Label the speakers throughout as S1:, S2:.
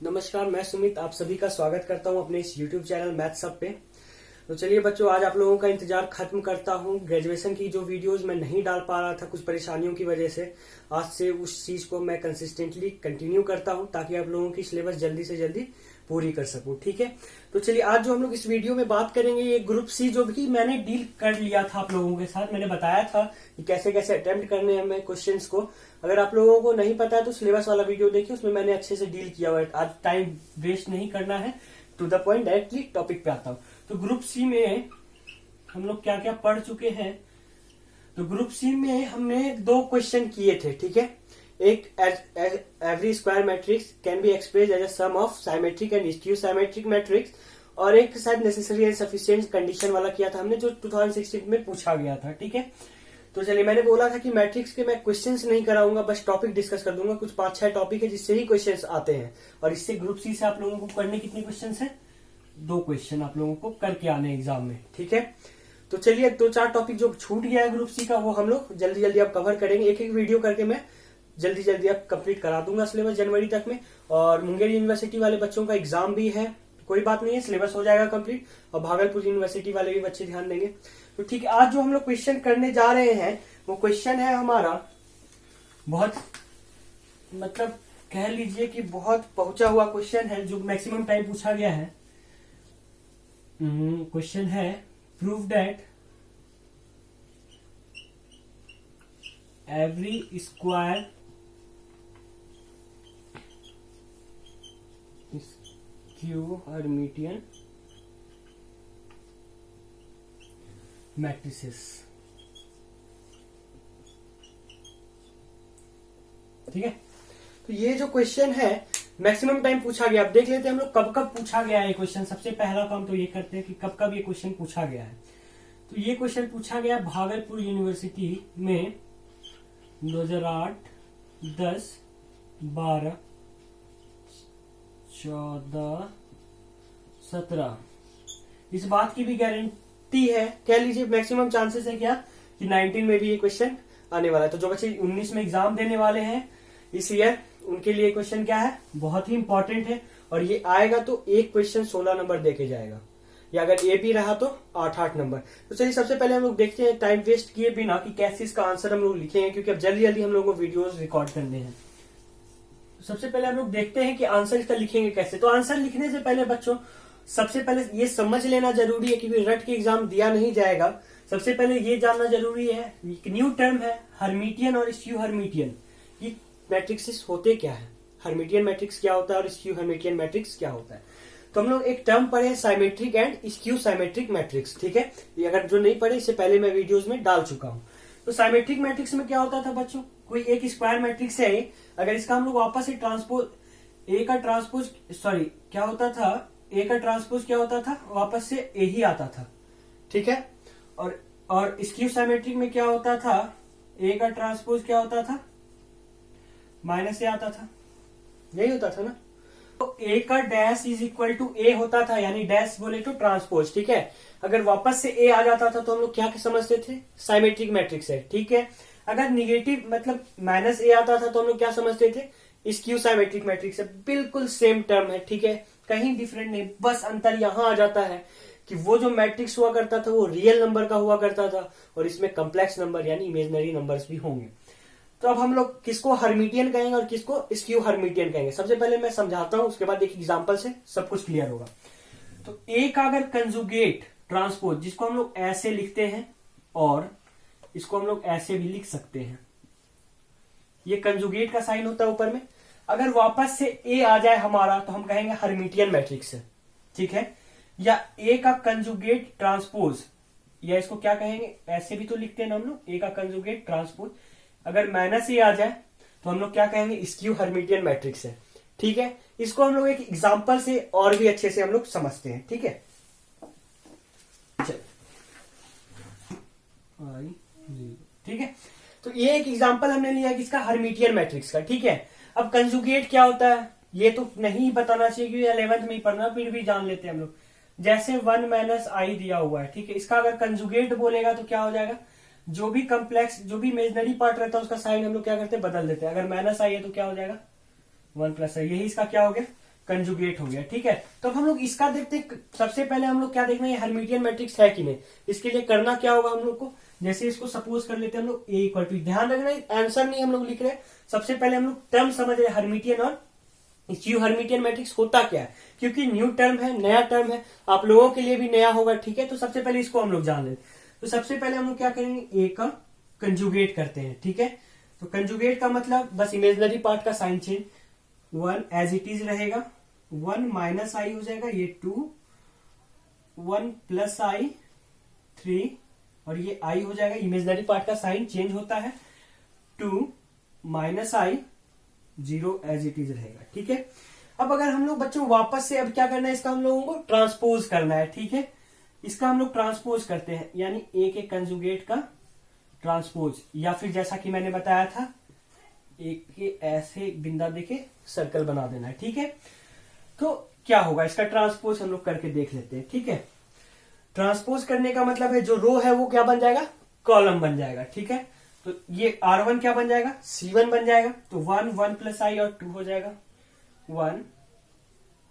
S1: नमस्कार, मैं सुमित आप सभी का स्वागत करता हूं अपने इस YouTube चैनल मैथ्स सब पे। तो चलिए बच्चों, आज आप लोगों का इंतजार खत्म करता हूं। ग्रेजुएशन की जो वीडियोस मैं नहीं डाल पा रहा था कुछ परेशानियों की वजह से, आज से उस चीज को मैं कंसिस्टेंटली कंटिन्यू करता हूं ताकि आप लोगों की सिलेबस जल्दी से जल्दी पूरी कर सकूं। ठीक है, तो चलिए आज जो हम लोग इस वीडियो में बात करेंगे ये ग्रुप सी, जो भी मैंने डील कर लिया था आप लोगों के साथ। मैंने बताया था कि कैसे कैसे अटेम्प्ट करने हैं हमें क्वेश्चंस को। अगर आप लोगों को नहीं पता है तो सिलेबस वाला वीडियो देखिए, उसमें मैंने अच्छे से डील किया हुआ है। आज टाइम वेस्ट नहीं करना है, to the point directly topic पे आता हूं। तो ग्रुप सी में हम लोग क्या क्या पढ़ चुके हैं। तो ग्रुप सी में हमने दो क्वेश्चन किए थे। ठीक है, एक every square matrix can be express as a sum of symmetric and skew symmetric matrix, और एक शायद नेसेसरी एंड सफिशिएंट कंडीशन वाला किया था हमने, जो 2016 में पूछा गया था। ठीक है, तो चलिए, मैंने बोला था कि मैट्रिक्स के मैं क्वेश्चंस नहीं कराऊंगा, बस टॉपिक डिस्कस कर दूंगा। कुछ 5-6 टॉपिक है जिससे ही क्वेश्चंस आते हैं, और इससे ग्रुप सी से आप लोगों को करने कितने क्वेश्चंस हैं? 2 क्वेश्चन आप लोगों को करके आने एग्जाम में। ठीक है, तो चलिए 2-4 टॉपिक जो छूट गया है ग्रुप सी का वो हम लोग जल्दी जल्दी अब कवर करेंगे। एक एक वीडियो करके मैं जल्दी जल्दी अब कंप्लीट करा दूंगा सिलेबस जनवरी तक में। और मुंगेर यूनिवर्सिटी वाले बच्चों का एग्जाम भी है, कोई बात नहीं है, सिलेबस हो जाएगा कंप्लीट। और भागलपुर यूनिवर्सिटी वाले भी बच्चे ध्यान देंगे। तो ठीक है, आज जो हम लोग क्वेश्चन करने जा रहे हैं वो क्वेश्चन है हमारा बहुत, मतलब कह लीजिए कि बहुत पहुंचा हुआ क्वेश्चन है, जो मैक्सिमम टाइम पूछा गया है। क्वेश्चन है prove that every square skew Hermitian matrices. ठीक है, तो ये जो क्वेश्चन है मैक्सिमम टाइम पूछा गया। अब देख लेते हैं हम लोग कब कब पूछा गया है क्वेश्चन। सबसे पहला काम तो ये करते हैं कि कब कब ये क्वेश्चन पूछा गया है। तो ये क्वेश्चन पूछा गया भागलपुर यूनिवर्सिटी में 2008, 10, 12, 14, 17। इस बात की भी गारंटी है, कह लीजिए मैक्सिमम चांसेस है क्या कि 19 में भी ये क्वेश्चन आने वाला है। तो जो बच्चे 19 में एग्जाम देने वाले हैं इस ईयर, उनके लिए क्वेश्चन क्या है, बहुत ही इंपॉर्टेंट है। और ये आएगा तो एक क्वेश्चन 16 नंबर देके जाएगा, या अगर ए भी रहा तो 8-8 नंबर। तो चलिए सबसे पहले हम लोग देखते हैं टाइम वेस्ट किए बिना कि कैसे इसका आंसर हम लोग लिखेंगे, क्योंकि अब जल्दी जल्दी हम लोग को वीडियोस रिकॉर्ड करने हैं। तो सबसे पहले हम लोग देखते हैं कि आंसर इसका लिखेंगे कैसे। तो आंसर लिखने से पहले बच्चों सबसे पहले ये समझ लेना जरूरी है, क्योंकि रट के एग्जाम दिया नहीं जाएगा। सबसे पहले ये जानना जरूरी है, एक न्यू टर्म है हर्मिटियन और स्क्यू हर्मिटियन। ये मैट्रिक्स होते क्या है, हर्मिटियन मैट्रिक्स क्या होता है और स्क्यू हर्मिटियन मैट्रिक्स क्या होता है। तो हम लोग एक टर्म पढ़े symmetric and skew symmetric matrix. ठीक है, ये अगर जो नहीं पढ़े इससे पहले मैं वीडियोस में डाल चुका हूं। तो साइमेट्रिक मैट्रिक्स में क्या होता था बच्चों, कोई एक स्क्वायर मैट्रिक्स है, अगर इसका हम लोग वापस से ट्रांसपोज ए का ट्रांसपोज क्या होता था, ए का ट्रांसपोज क्या होता था, वापस से ए ही आता था। ठीक है, और स्क्यू साइमेट्रिक में क्या होता था, ए का ट्रांसपोज क्या होता था, माइनस ए आता था, यही होता था ना। तो ए का डैश इज इक्वल टू ए होता था, यानी डैश बोले तो ट्रांसपोज। ठीक है, अगर वापस से ए आ जाता था तो हम लोग क्या समझते थे, साइमेट्रिक मैट्रिक्स है। ठीक है, अगर निगेटिव मतलब माइनस ए आता था तो हम लोग क्या समझते थे, स्क्यू साइमेट्रिक मैट्रिक्स है। बिल्कुल सेम टर्म है, ठीक है, कहीं डिफरेंट नहीं, बस अंतर यहां आ जाता है कि वो जो मैट्रिक्स हुआ करता था वो रियल नंबर का हुआ करता था, और इसमें कम्प्लेक्स नंबर यानी इमेजिनरी नंबर्स भी होंगे। तो अब हम लोग किसको हर्मिटियन कहेंगे और किसको स्क्यू हर्मिटियन कहेंगे, सबसे पहले मैं समझाता हूं, उसके बाद एक एग्जांपल से सब कुछ क्लियर होगा। तो ए का अगर कंजुगेट ट्रांसपोज, जिसको हम लोग ऐसे लिखते हैं और इसको हम लोग ऐसे भी लिख सकते हैं, ये कंजुगेट का साइन होता है ऊपर में। अगर वापस से ए आ जाए हमारा तो हम कहेंगे हर्मिटियन मैट्रिक्स है। ठीक है, या ए का कंजुगेट ट्रांसपोज, या इसको क्या कहेंगे, ऐसे भी तो लिखते हैं ना हम लोग, ए का कंजुगेट ट्रांसपोज, अगर माइनस ए आ जाए तो हम लोग क्या कहेंगे, स्क्यू हर्मिटियन मैट्रिक्स है। ठीक है, इसको हम लोग एक एग्जांपल से और भी अच्छे से हम लोग समझते हैं। ठीक है, ठीक है, तो ये एक एग्जांपल हमने लिया किसका, हर्मिटियन मैट्रिक्स का। ठीक है, अब कंजुगेट क्या होता है ये तो नहीं बताना चाहिए क्योंकि 11th में ही पढ़ना, फिर भी जान लेते हैं हम लोग। जैसे 1 माइनस आई दिया हुआ है, ठीक है, इसका अगर कंजुगेट बोलेगा तो क्या हो जाएगा, जो भी कम्प्लेक्स जो भी इमेजिनरी पार्ट रहता है उसका साइन हम लोग क्या करते हैं, बदल देते हैं। अगर माइनस आई है तो क्या हो जाएगा 1 प्लस आई, यही इसका क्या हो गया कंजुगेट हो गया। ठीक है, तो अब हम लोग इसका देखते हैं। सबसे पहले हम लोग क्या देखना है, हर्मिटियन मैट्रिक्स है कि नहीं। इसके लिए करना क्या होगा हम लोग को, जैसे इसको सपोज कर लेते हैं हम लोग ए इक्वल टू, ध्यान रखना आंसर नहीं हम लोग लिख रहे हैं, सबसे पहले हम लोग टर्म समझ रहे हैं हर्मिटियन और क्यू हर्मिटियन मैट्रिक्स होता क्या है, क्योंकि न्यू टर्म है, नया टर्म है, आप लोगों के लिए भी नया होगा। ठीक है, तो सबसे पहले इसको हम लोग जान लेते। तो सबसे पहले हम लोग क्या करेंगे, ए का कंजुगेट करते हैं। ठीक है, तो कंजुगेट का मतलब बस इमेजिनरी पार्ट का sign change, 1 as it is रहेगा, 1 माइनस आई हो जाएगा, ये 2, 1 प्लस आई 3, और ये आई हो जाएगा, इमेजिनरी पार्ट का साइन चेंज होता है, 2 minus i 0 as it is रहेगा। ठीक है, अब अगर हम लोग बच्चों वापस से अब क्या करना है, इसका हम लोगों को ट्रांसपोज करना है। ठीक है, इसका हम लोग ट्रांसपोज करते हैं, यानी ए के कंजुगेट का ट्रांसपोज, या फिर जैसा कि मैंने बताया था एक के ऐसे बिंदा देके सर्कल बना देना है। ठीक है, तो क्या होगा, इसका ट्रांसपोज हम लोग करके देख लेते हैं। ठीक है, ट्रांसपोज करने का मतलब है जो रो है वो क्या बन जाएगा, कॉलम बन जाएगा। ठीक है, तो ये R1 क्या बन जाएगा, C1 बन जाएगा, तो 1 1 प्लस आई और 2 हो जाएगा, 1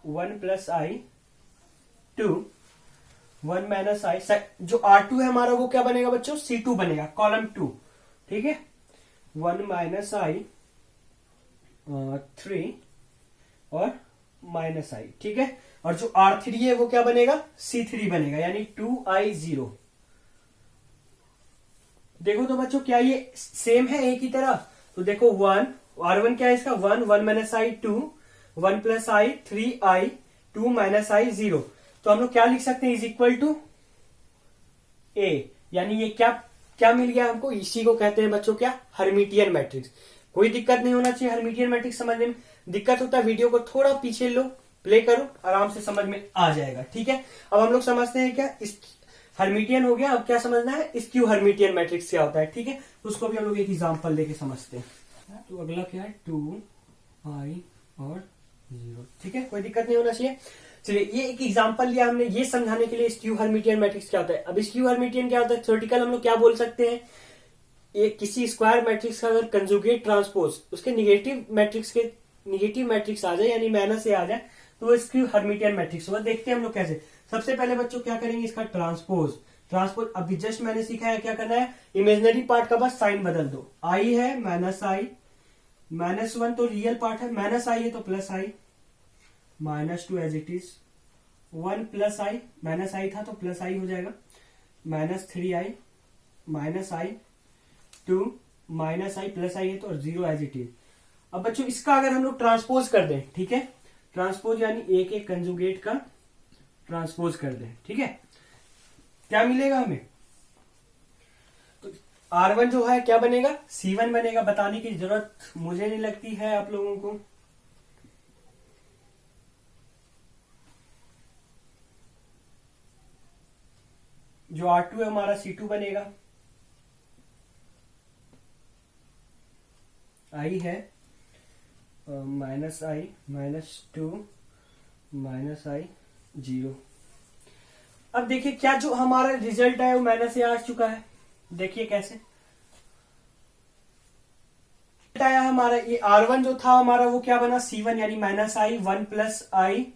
S1: 1 प्लस आई 2 1 माइनस आई, जो R2 है हमारा वो क्या बनेगा बच्चों, C2 बनेगा, कॉलम 2। ठीक है, 1 माइनस आई 3 और माइनस आई। ठीक है, और जो R3 है वो क्या बनेगा, C3 बनेगा, यानी 2i0। देखो तो बच्चों क्या ये सेम है एक ही तरह, तो देखो 1 R1 क्या है इसका, 1 1 minus i 2 1 plus I 3i 2 minus i 0। तो हम लोग क्या लिख सकते हैं, इज इक्वल टू ए, यानी ये क्या क्या मिल गया हमको, इसी को कहते हैं बच्चों क्या, हर्मिटियन मैट्रिक्स। कोई दिक्कत नहीं होना चाहिए हर्मिटियन मैट्रिक्स समझने में, दिक्कत होता है वीडियो को थोड़ा पीछे लो, प्ले करो, आराम से समझ में आ जाएगा। ठीक है, अब हम लोग समझते हैं क्या, इस हर्मिटियन हो गया, अब क्या समझना है, इस क्यू हर्मिटियन मैट्रिक्स क्या होता है। ठीक है, तो उसको भी हम लोग एक एग्जांपल लेके समझते हैं। तो अगला क्या है, 2i और 0। ठीक है, कोई दिक्कत नहीं होना चाहिए। चलिए, ये एक एग्जांपल लिया हमने ये समझाने के लिए इस क्यू हर्मिटियन मैट्रिक्स क्या होता है। अब इस क्यू हर्मिटियन क्या होता है, थ्योरेटिकल हम लोग क्या बोल सकते हैं, ये किसी स्क्वायर मैट्रिक्स का अगर कंजुगेट ट्रांसपोज उसके निगेटिव मैट्रिक्स आ जाए, यानी माइनस से आ जाए, तो वो क्यू हर्मिटियन मैट्रिक्स होगा। देखते हैं हम लोग कैसे। सबसे पहले बच्चों क्या करेंगे, इसका ट्रांसपोज अभी जस्ट मैंने सीखा है क्या करना है, इमेजिनरी पार्ट का बस साइन बदल दो, आई है माइनस आई, -1 तो रियल पार्ट है, माइनस आई है तो plus i, -2 as it is, 1 plus i, minus i था तो प्लस आई हो जाएगा, -3i minus i 2 minus i plus i है तो 0 एज इट इज। अब बच्चों इसका अगर हम लोग ट्रांसपोज कर दें, ठीक है, ट्रांसपोज यानी ए के कंजुगेट का ट्रांसपोज कर दें, ठीक है, क्या मिलेगा हमें, तो R1 जो है क्या बनेगा, C1 बनेगा। बताने की जरूरत मुझे नहीं लगती है आप लोगों को। जो R2 है हमारा C2 बनेगा, आई है माइनस आई -2 माइनस आई 0। अब देखिए क्या जो हमारा रिजल्ट है वो माइनस से आ चुका है। देखिए कैसे आया हमारा, ये R1 जो था हमारा वो क्या बना, C1 यानी माइनस आई 1 प्लस आई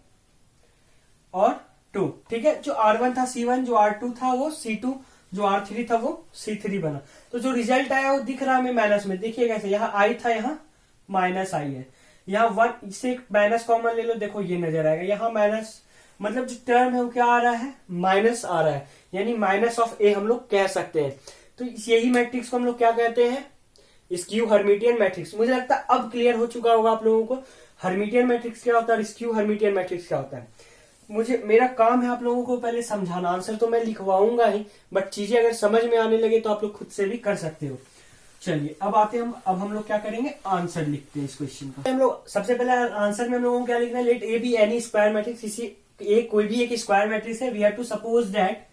S1: और 2। ठीक है, जो R1 था C1, जो R2 था वो C2, जो R3 था वो C3 बना। तो जो रिजल्ट आया वो दिख रहा है हमें माइनस में। देखिए कैसे, यहाँ आई था, यहाँ माइनस आई है, यहाँ 1 से एक माइनस कॉमन ले लो, देखो ये नजर आएगा, यहाँ माइनस, मतलब जो टर्म है वो क्या आ रहा है, माइनस आ रहा है, यानी माइनस ऑफ ए हम लोग कह सकते हैं। तो यही मैट्रिक्स को हम लोग क्या कहते हैं, स्क्यू हर्मिटियन मैट्रिक्स। मुझे लगता है अब क्लियर हो चुका होगा आप लोगों को हर्मिटियन मैट्रिक्स क्या होता है और स्क्यू हर्मिटियन मैट्रिक्स क्या होता है। मेरा काम है आप लोगों को पहले समझाना, आंसर तो मैं लिखवाऊंगा ही, बट चीजें अगर समझ में आने लगे तो आप लोग खुद से भी कर सकते हो। चलिए अब आते हैं अब हम लोग क्या करेंगे, आंसर लिखते हैं इस क्वेश्चन का। हम लोग सबसे पहले आंसर में हम लोगों को क्या लिखना है, let A be any square matrix, इसी कोई भी एक स्क्वायर मैट्रिक्स है, we have to suppose that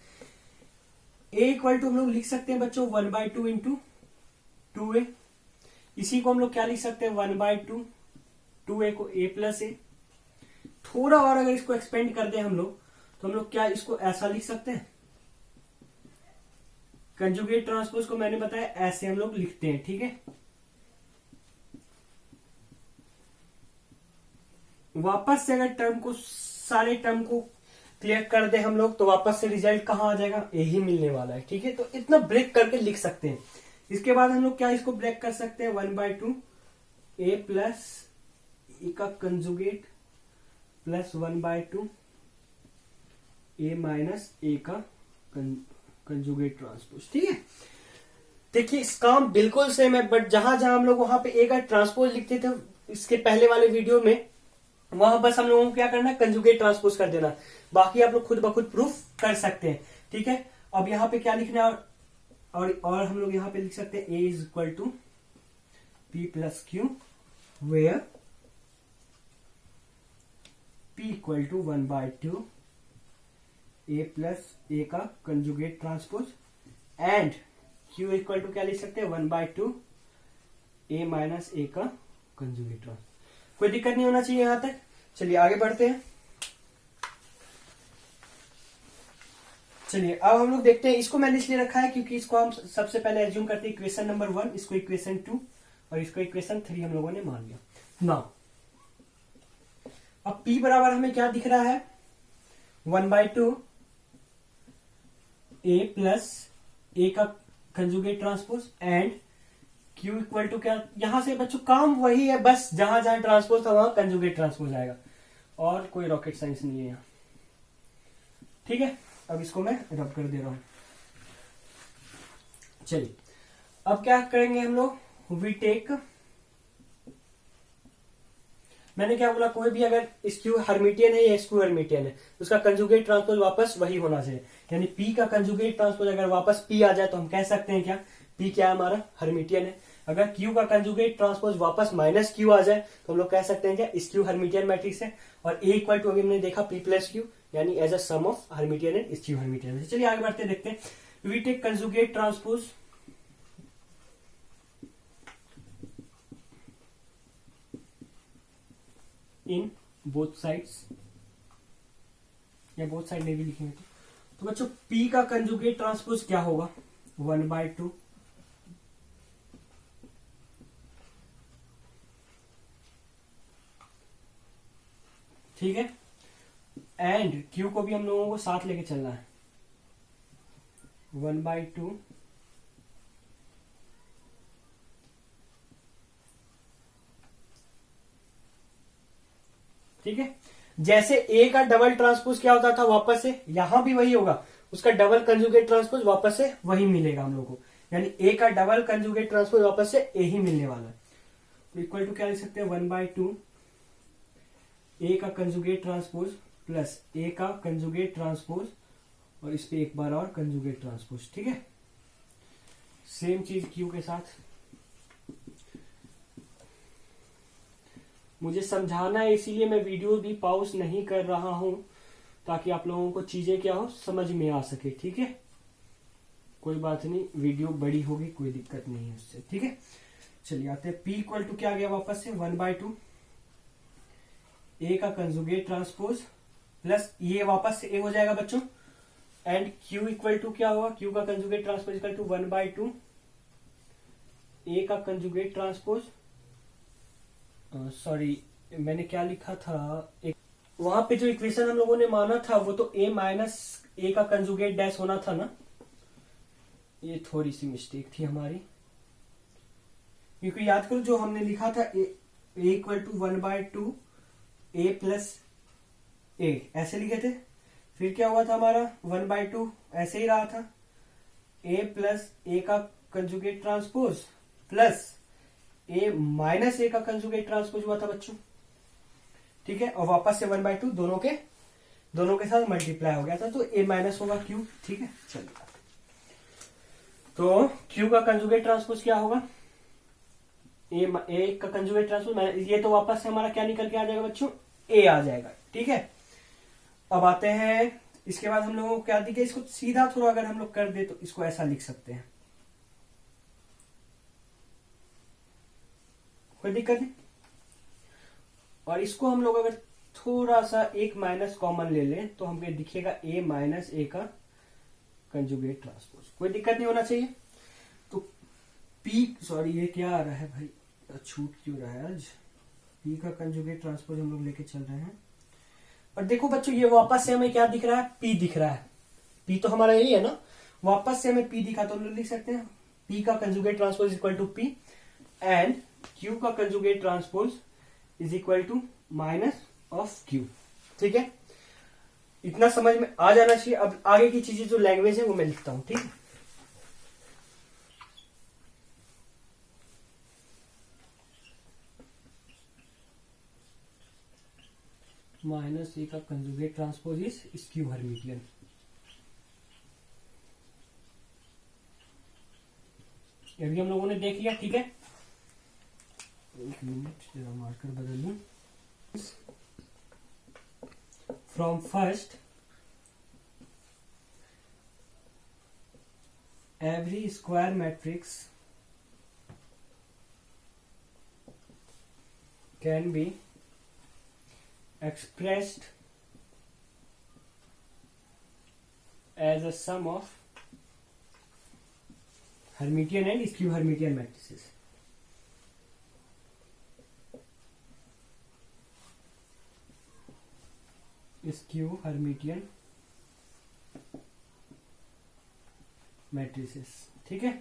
S1: A equal to हम लोग लिख सकते हैं बच्चों 1/2 इंटू 2a। इसी को हम लोग क्या लिख सकते हैं, 1/2 2a को a प्लस ए। थोड़ा और अगर इसको एक्सपेंड कर दें हम लोग, तो हम लोग क्या इसको ऐसा लिख सकते हैं, कंजुगेट ट्रांसपोज को मैंने बताया ऐसे हम लोग लिखते हैं। ठीक है, वापस से अगर सारे टर्म को क्लियर कर दे हम लोग, तो वापस से रिजल्ट कहाँ आ जाएगा, ए ही मिलने वाला है। ठीक है, तो इतना ब्रेक करके लिख सकते हैं। इसके बाद हम लोग क्या इसको ब्रेक कर सकते हैं, 1/2 ए प्लस ए का conjugate plus 1/2 A minus A का कंजुगेट ट्रांसपोज। ठीक है, देखिए इस काम बिल्कुल सेम है, बट जहां जहां हम लोग वहां पे ए का ट्रांसपोज लिखते थे इसके पहले वाले वीडियो में, वहां बस हम लोगों को क्या करना है, कंजुगेट ट्रांसपोज कर देना। बाकी आप लोग खुद ब खुद प्रूफ कर सकते हैं। ठीक है, अब यहाँ पे क्या लिखना है, और हम लोग यहाँ पे लिख सकते हैं A is equal to P plus Q where P equal to 1/2 A plus A का conjugate transpose and Q equal to क्या लिख सकते हैं, 1/2 ए माइनस ए का कंजुगेट ट्रांसपोज। कोई दिक्कत नहीं होना चाहिए यहां तक। चलिए आगे बढ़ते हैं। चलिए अब हम लोग देखते हैं, इसको मैंने इसलिए रखा है क्योंकि इसको हम सबसे पहले एज्यूम करते हैं इक्वेशन नंबर 1, इसको इक्वेशन 2 और इसको इक्वेशन 3 हम लोगों ने मान लिया। नाउ अब P बराबर हमें क्या दिख रहा है, 1/2 ए प्लस ए का conjugate transpose and Q equal to क्या, यहां से बच्चों काम वही है, बस जहां जहां ट्रांसपोज था वहां कंजुगेट ट्रांसपोज आएगा, और कोई रॉकेट साइंस नहीं है यहां। ठीक है, अब इसको मैं रब कर दे रहा हूं। चलिए अब क्या करेंगे हम लोग, वी टेक, मैंने क्या बोला, कोई भी अगर स्क्यू हर्मिटियन है या स्क्यू हर्मिटियन है, उसका कंजुगेट ट्रांसपोज वापस वही होना चाहिए। यानी P का कंजुगेट ट्रांसपोज अगर वापस P आ जाए तो हम कह सकते हैं क्या, P क्या है हमारा, हर्मिटियन है। अगर Q का कंजुगेट ट्रांसपोज वापस माइनस Q आ जाए तो हम लोग कह सकते हैं क्या, स्क्यू हर्मिटियन मैट्रिक्स है। और A इक्वल टू अभी हमने देखा P प्लस Q, यानी as a sum of Hermitian and skew Hermitian. चलिए आगे बढ़ते देखते हैं, we take conjugate transpose in both sides, या बोथ साइड में भी लिखेंगे तो बच्चों P का कंजुगेट ट्रांसपोज क्या होगा, 1/2 ठीक है, एंड Q को भी हम लोगों को साथ लेके चलना है, 1/2 ठीक है। जैसे ए का डबल ट्रांसपोज क्या होता था वापस से, यहां भी वही होगा, उसका डबल कंजुगेट ट्रांसपोज वापस से वही मिलेगा हम लोग को, यानी ए का डबल कंजुगेट ट्रांसपोज वापस से ए ही मिलने वाला है। तो इक्वल टू क्या लिख सकते हैं, 1/2 ए का कंजुगेट ट्रांसपोज प्लस ए का कंजुगेट ट्रांसपोज और इस पे एक बार और कंजुगेट ट्रांसपोज। ठीक है, सेम चीज क्यू के साथ। मुझे समझाना है इसीलिए मैं वीडियो भी पॉज नहीं कर रहा हूं, ताकि आप लोगों को चीजें क्या हो समझ में आ सके। ठीक है, कोई बात नहीं, वीडियो बड़ी होगी, कोई दिक्कत नहीं है उससे। ठीक है, चलिए आते हैं, P इक्वल टू क्या आ गया वापस से, 1/2 ए का कंजुगेट ट्रांसपोज प्लस ये वापस से ए हो जाएगा बच्चों, एंड Q इक्वल टू क्या होगा, Q का कंजुगेट ट्रांसपोज इक्वल टू 1/2 ए का कंजुगेट ट्रांसपोज, सॉरी मैंने क्या लिखा था, एक वहां पे जो इक्वेशन हम लोगों ने माना था वो तो ए माइनस ए का कंजुगेट डैश होना था ना, ये थोड़ी सी मिस्टेक थी हमारी, क्योंकि याद करो जो हमने लिखा था ए इक्वल टू 1/2 ए प्लस ए ऐसे लिखे थे, फिर क्या हुआ था हमारा 1/2 ऐसे ही रहा था, ए प्लस ए का conjugate transpose plus A minus A का कंजुगेट ट्रांसपोज हुआ था बच्चों। ठीक है, और वापस से 1/2 दोनों के साथ मल्टीप्लाई हो गया था, तो ए माइनस होगा क्यू। ठीक है, चलिए तो क्यू का कंजुगेट ट्रांसपोज क्या होगा, ए का कंजुगेट ट्रांसपोज, ये तो वापस से हमारा क्या निकल के आ जाएगा बच्चों, ए आ जाएगा। ठीक है, अब आते हैं, इसके बाद हम लोगों को क्या दिखे, इसको सीधा थोड़ा अगर हम लोग कर दे तो इसको ऐसा लिख सकते हैं, कोई दिक्कत नहीं। और इसको हम लोग अगर थोड़ा सा एक माइनस कॉमन ले लें तो हमें दिखेगा ए माइनस ए का कंजुगेट ट्रांसपोज, कोई दिक्कत नहीं होना चाहिए। तो P, सॉरी ये क्या आ रहा है भाई, छूट क्यों रहा है आज, पी का कंजुगेट ट्रांसपोज हम लोग लेके चल रहे हैं। और देखो बच्चों, ये वापस से हमें क्या दिख रहा है, पी दिख रहा है। पी तो हमारा यही है ना, वापस से हमें पी दिखा तो हम लोग लिख सकते हैं पी का conjugate transpose equal to P and Q का conjugate transpose is equal to minus of Q. ठीक है, इतना समझ में आ जाना चाहिए। अब आगे की चीजें जो लैंग्वेज है वो मैं लिखता हूं। ठीक है, माइनस ए का conjugate transpose is skew Hermitian. ये भी हम लोगों ने देख लिया। ठीक है, एक मिनट जरा मार्कर बदल लूं। From first every square matrix can be expressed as a sum of Hermitian and skew Hermitian matrices. Skew Hermitian matrices. ठीक है,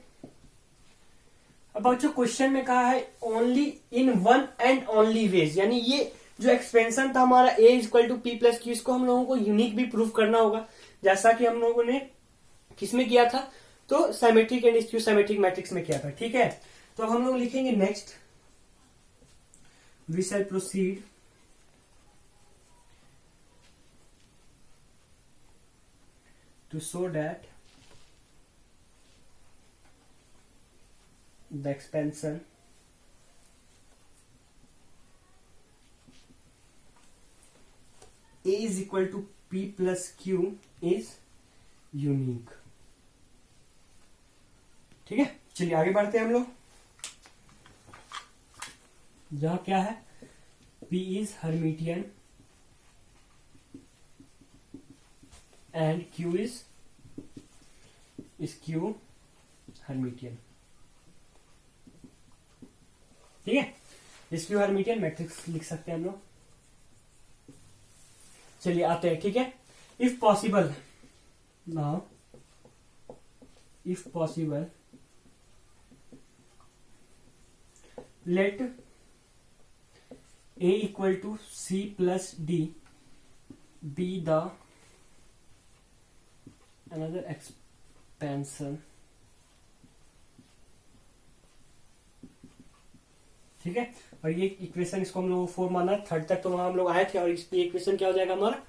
S1: अब बच्चों क्वेश्चन में कहा है only in one and only ways, यानी ये जो एक्सपेंशन था हमारा A equal to P plus Q, इसको हम लोगों को यूनिक भी प्रूफ करना होगा, जैसा कि हम लोगों ने किसमें किया था, तो symmetric and skew symmetric matrix में किया था। ठीक है, तो हम लोग लिखेंगे next we shall proceed to show that the expansion A is equal to P plus Q is unique। ठीक है, चलिए आगे बढ़ते हैं हम लोग। जहां क्या है, P is Hermitian and Q is skew Hermitian। ठीक है, स्क्यू हर्मिटियन मैट्रिक्स लिख सकते हैं हम लोग। चलिए आते हैं। ठीक है, if possible now, if possible let A equal to C plus D be the another expansion. ठीक है, और ये इक्वेशन इसको हम लोग 4 माना, थर्ड तक तो वहां हम लोग आए थे, और इसकी इक्वेशन क्या हो जाएगा हमारा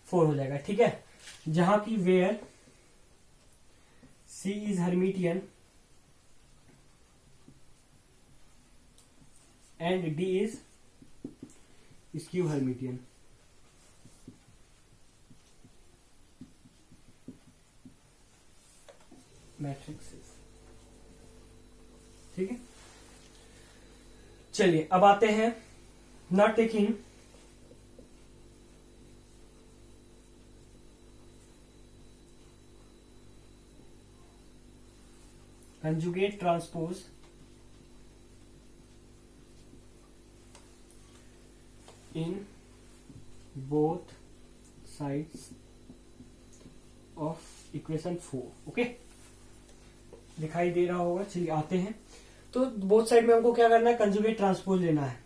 S1: 4 हो जाएगा। ठीक है, जहां की where C is Hermitian and D is skew Hermitian. Matrix. ठीक है, चलिए अब आते हैं not taking conjugate transpose in both sides of equation 4। Okay, दिखाई दे रहा होगा। चलिए आते हैं, तो बोथ साइड में हमको क्या करना है, कंजुगेट ट्रांसपोज लेना है।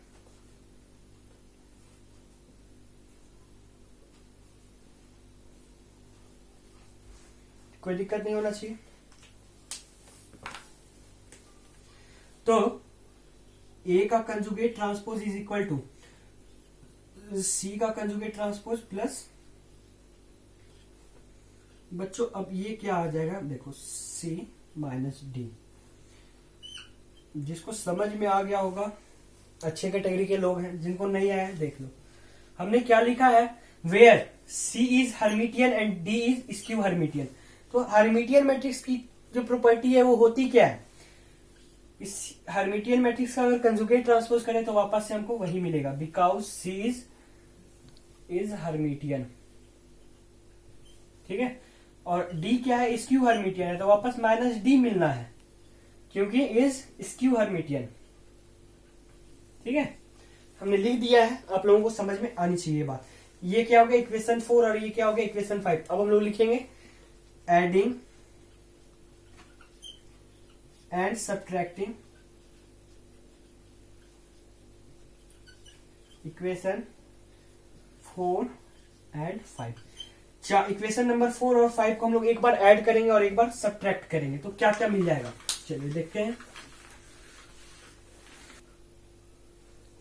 S1: कोई दिक्कत नहीं होना चाहिए। तो ए का conjugate transpose is equal to C का कंजुगेट ट्रांसपोज प्लस, बच्चों अब ये क्या आ जाएगा, देखो सी माइनस डी। जिसको समझ में आ गया होगा, अच्छे कैटेगरी के लोग हैं, जिनको नहीं आया है देख लो। हमने क्या लिखा है, where C is Hermitian and D is skew Hermitian. तो हर्मिटियन मैट्रिक्स की जो प्रॉपर्टी है वो होती क्या है, इस हर्मिटियन मैट्रिक्स का अगर कंजुगेट ट्रांसपोज करें तो वापस से हमको वही मिलेगा, बिकॉज सी इज हर्मिटियन। ठीक है, और डी क्या है, स्क्यू हर्मिटियन है, तो वापस माइनस डी मिलना है क्योंकि इज स्क्यू हर्मिटियन। ठीक है, हमने लिख दिया है, आप लोगों को समझ में आनी चाहिए बात। ये क्या हो गया इक्वेशन 4 और ये क्या हो गया इक्वेशन 5। अब हम लोग लिखेंगे adding and subtracting equation 4 and 5। Equation number 4 और 5 को हम लोग एक बार ऐड करेंगे और एक बार सब्ट्रैक्ट करेंगे, तो क्या क्या मिल जाएगा चलिए देखते हैं।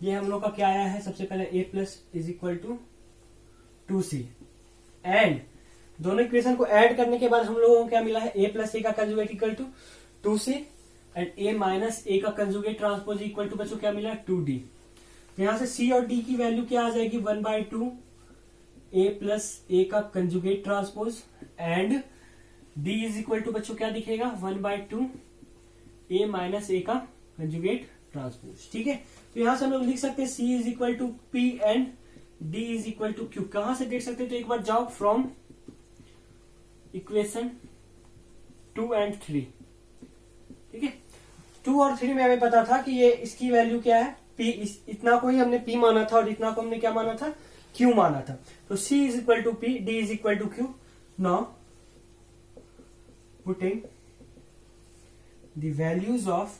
S1: ये हम लोग का क्या आया है, सबसे पहले a plus is equal to 2c and दोनों इक्वेशन को ऐड करने के बाद हम लोगों को क्या मिला है, a प्लस ए का conjugate equal to 2c and a minus A का कंजुगेट ट्रांसपोज इक्वल टू बच्चों क्या मिला है 2d। यहां से c और d की वैल्यू क्या आ जाएगी 1/2 a प्लस ए का conjugate transpose and d is equal to बच्चों क्या दिखेगा 1/2 a माइनस ए का कंजुगेट ट्रांसपोज। ठीक है, तो यहां से हम लोग लिख सकते हैं c is equal to p and d is equal to q। कहां से देख सकते हैं, तो एक बार जाओ फ्रॉम इक्वेशन 2 एंड 3। ठीक है, 2 और 3 में हमें पता था कि ये इसकी वैल्यू क्या है p, इतना को ही हमने p माना था और इतना को हमने क्या माना था q माना था। तो c is equal to p, d is equal to q। Now putting the values of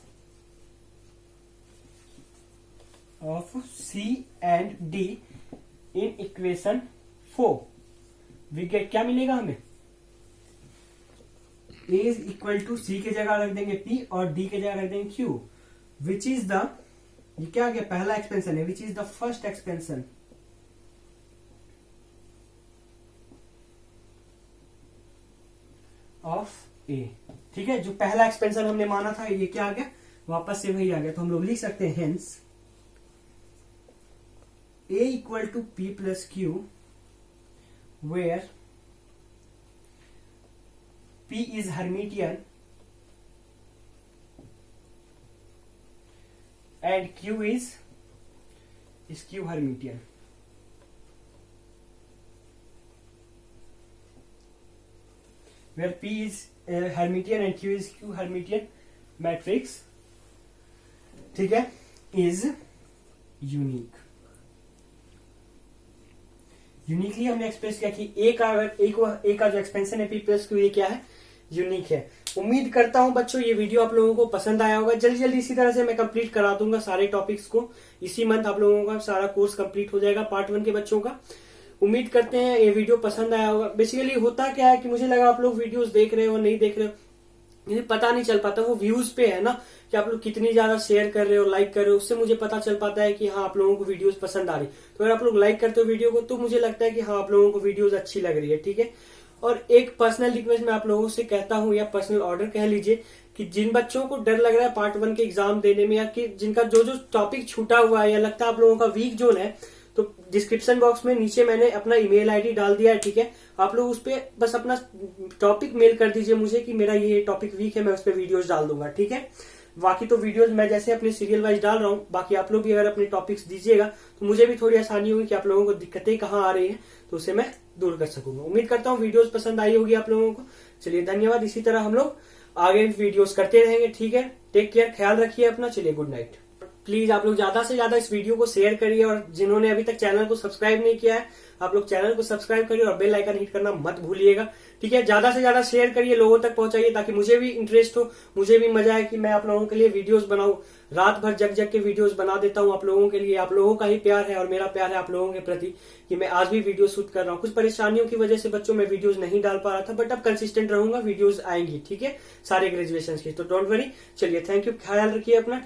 S1: c and d in equation 4 we get क्या मिलेगा हमें, a is equal to c के जगह रख देंगे p और d के जगह रख देंगे q, विच इज द, ये क्या आ गया पहला एक्सपेंशन है, which is the first expansion of a। ठीक है, जो पहला एक्सपेंशन हमने माना था ये क्या आ गया वापस से वही आ गया। तो हम लोग लिख सकते हैं hence a equal to p plus q where p is Hermitian and q is skew Hermitian। where p is Hermitian and q is skew Hermitian matrix, ठीक है, is unique। यूनिकली हमने एक्सप्रेस किया कि ए का जो एक्सपेंशन है P plus Q ये क्या है यूनिक है। उम्मीद करता हूं बच्चों ये वीडियो आप लोगों को पसंद आया होगा। जल्दी जल्दी इसी तरह से मैं कंप्लीट करा दूंगा सारे टॉपिक्स को, इसी मंथ आप लोगों का सारा कोर्स कंप्लीट हो जाएगा पार्ट 1 के बच्चों का। उम्मीद करते हैं ये वीडियो पसंद आया होगा। बेसिकली होता क्या है कि मुझे लगा आप लोग वीडियोस देख रहे हो नहीं देख रहे हो, मुझे पता नहीं चल पाता, वो व्यूज पे है ना कि आप लोग कितनी ज्यादा शेयर कर रहे हो लाइक कर रहे हो, उससे मुझे पता चल पाता है कि हाँ आप लोगों को वीडियोस पसंद आ रही। तो अगर आप लोग लाइक करते हो वीडियो को तो मुझे लगता है कि हाँ आप लोगों को वीडियोस अच्छी लग रही है। ठीक है, और एक पर्सनल रिक्वेस्ट मैं आप लोगों से कहता हूँ या पर्सनल ऑर्डर कह लीजिए कि जिन बच्चों को डर लग रहा है पार्ट 1 के एग्जाम देने में या कि जिनका जो जो टॉपिक छूटा हुआ है या लगता है आप लोगों का वीक जोन है, तो डिस्क्रिप्शन बॉक्स में नीचे मैंने अपना ईमेल आईडी डाल दिया है। ठीक है, आप लोग उस पे बस अपना टॉपिक मेल कर दीजिए मुझे कि मेरा ये टॉपिक वीक है, मैं उस पे वीडियोस डाल दूंगा। ठीक है, बाकी तो वीडियोस मैं जैसे अपने सीरियल वाइज डाल रहा हूँ, बाकी आप लोग भी अगर अपने टॉपिक्स दीजिएगा तो मुझे भी थोड़ी आसानी होगी कि आप लोगों को दिक्कतें कहाँ आ रही है तो उसे मैं दूर कर सकूंगा। उम्मीद करता हूँ वीडियोस पसंद आई होगी आप लोगों को। चलिए धन्यवाद, इसी तरह हम लोग आगे वीडियोस करते रहेंगे। ठीक है, टेक केयर, ख्याल रखिए अपना। चलिए गुड नाइट। प्लीज आप लोग ज्यादा से ज्यादा इस वीडियो को शेयर करिए और जिन्होंने अभी तक चैनल को सब्सक्राइब नहीं किया है आप लोग चैनल को सब्सक्राइब करिए और बेल आइकन हिट करना मत भूलिएगा। ठीक है, ज्यादा से ज्यादा शेयर करिए, लोगों तक पहुंचाइए ताकि मुझे भी इंटरेस्ट हो, मुझे भी मजा आए कि मैं आप लोगों के लिए वीडियोस बनाऊं। रात भर जग जग के वीडियोस बना देता हूं आप लोगों के लिए। आप लोगों का ही प्यार है और मेरा प्यार है आप लोगों के प्रति कि मैं आज भी वीडियो शूट कर रहा हूं। कुछ परेशानियों की वजह से बच्चों मैं वीडियोस नहीं डाल पा रहा था, बट अब कंसिस्टेंट रहूंगा, वीडियोस आएंगी। ठीक है, सारे ग्रेजुएशन की, तो डोंट वरी। चलिए थैंक यू, ख्याल रखिए अपना।